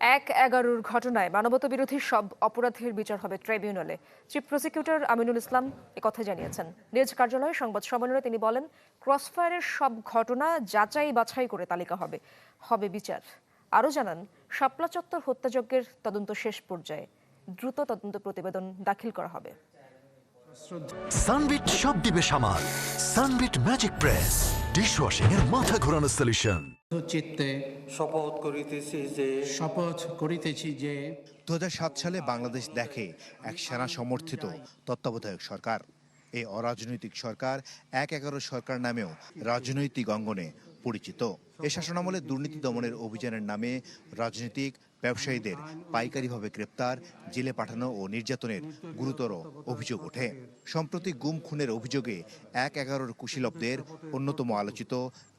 ১-১১ ঘটনায় মানবতাবিরোধী সব অপরাধের বিচার হবে ট্রাইব্যুনালে। চিফ প্রসিকিউটর আমিনুল ইসলাম একথা জানিয়েছেন। নিজ কার্যালয়ে সংবাদ সম্মেলনে তিনি বলেন, ক্রসফায়ারের সব ঘটনা যাচাই বাছাই করে তালিকা হবে বিচার। আরও জানান, শাপলা চত্বর হত্যাযজ্ঞের তদন্ত শেষ পর্যায়ে, দ্রুত তদন্ত প্রতিবেদন দাখিল করা হবে। সানবিট সব দিবে সামাল। সানবিট ম্যাজিক প্রেস ডিশওয়াশিং এর মাথা ঘোরানো সলিউশন। চিত্তে শপথ করিতেছি যে 2007 সালে বাংলাদেশ দেখে এক সেনা সমর্থিত তত্ত্বাবধায়ক সরকার। এই অরাজনৈতিক সরকার ১-১১ সরকার নামেও রাজনৈতিক অঙ্গনে পরিচিত। এ শাসনামলে দুর্নীতি দমনের অভিযানের নামে রাজনৈতিক ব্যবসায়ীদের পাইকারিভাবে গ্রেপ্তার, জেলে পাঠানো ও নির্যাতনের গুরুতর অভিযোগ ওঠে। সম্প্রতি গুম খুনের অভিযোগে ১-১১ কুশীলবদের অন্যতম আলোচিত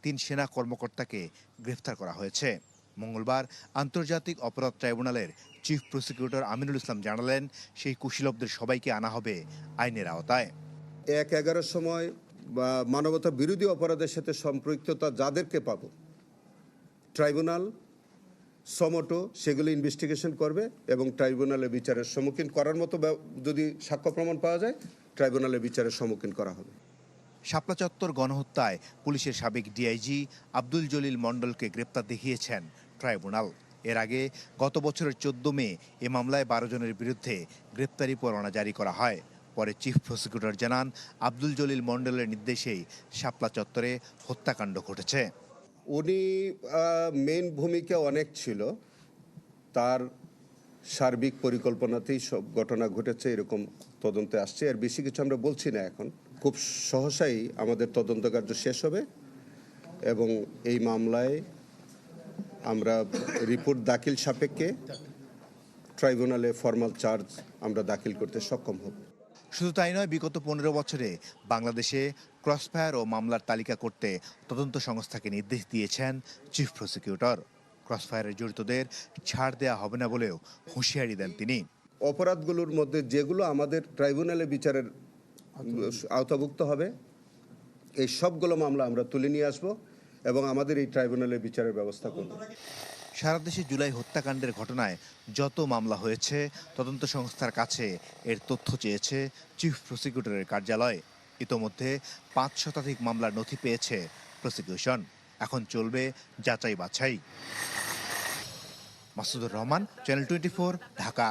৩ সেনা কর্মকর্তাকে গ্রেফতার করা হয়েছে। মঙ্গলবার আন্তর্জাতিক অপরাধ ট্রাইব্যুনালের চিফ প্রসিকিউটর আমিনুল ইসলাম জানালেন, সেই কুশীলবদের সবাইকে আনা হবে আইনের আওতায়। ১-১১ সময় বা মানবতা বিরোধী অপরাধের সাথে সম্পৃক্ততা যাদেরকে পাবো, ট্রাইব্যুনাল সমটো সেগুলো ইনভেস্টিগেশন করবে এবং ট্রাইব্যুনালে বিচারের সম্মুখীন করার মতো যদি সাক্ষ্য প্রমাণ পাওয়া যায়, ট্রাইব্যুনালে বিচারের সম্মুখীন করা হবে। শাপলা চত্বর গণহত্যায় পুলিশের সাবেক ডিআইজি আব্দুল জলিল মণ্ডলকে গ্রেপ্তার দেখিয়েছেন ট্রাইব্যুনাল। এর আগে গত বছরের 14 মে এ মামলায় 12 জনের বিরুদ্ধে গ্রেপ্তারি পরোয়ানা জারি করা হয়। পরে চিফ প্রসিকিউটর জানান, আব্দুল জলিল মণ্ডলের নির্দেশেই শাপলা চত্বরে হত্যাকাণ্ড ঘটেছে। উনি মেইন ভূমিকা অনেক ছিল, তার সার্বিক পরিকল্পনাতেই সব ঘটনা ঘটেছে এরকম তদন্তে আসছে। আর বেশি কিছু আমরা বলছি না এখন। খুব সহসাই আমাদের তদন্ত কার্য শেষ হবে এবং এই মামলায় আমরা রিপোর্ট দাখিল সাপেক্ষে ট্রাইব্যুনালে ফরমাল চার্জ আমরা দাখিল করতে সক্ষম হব। শুধু তাই নয়, বিগত 15 বছরে বাংলাদেশে ক্রসফায়ার ও মামলার তালিকা করতে তদন্ত সংস্থাকে নির্দেশ দিয়েছেন চিফ প্রসিকিউটর। ক্রসফায়ারে জড়িতদের ছাড় দেওয়া হবে না বলেও হুঁশিয়ারি দেন তিনি। অপরাধগুলোর মধ্যে যেগুলো আমাদের ট্রাইব্যুনালে বিচারের আওতাভুক্ত হবে, এই সবগুলো মামলা আমরা তুলে নিয়ে আসব এবং আমাদের এই ট্রাইব্যুনালে বিচারের ব্যবস্থা করব। সারা দেশে জুলাই হত্যাকাণ্ডের ঘটনায় যত মামলা হয়েছে, তদন্ত সংস্থার কাছে এর তথ্য চেয়েছে চিফ প্রসিকিউটরের কার্যালয়। ইতোমধ্যে ৫ শতাধিক মামলার নথি পেয়েছে প্রসিকিউশন। এখন চলবে যাচাই বাছাই। মাসুদুর রহমান, চ্যানেল 24, ঢাকা।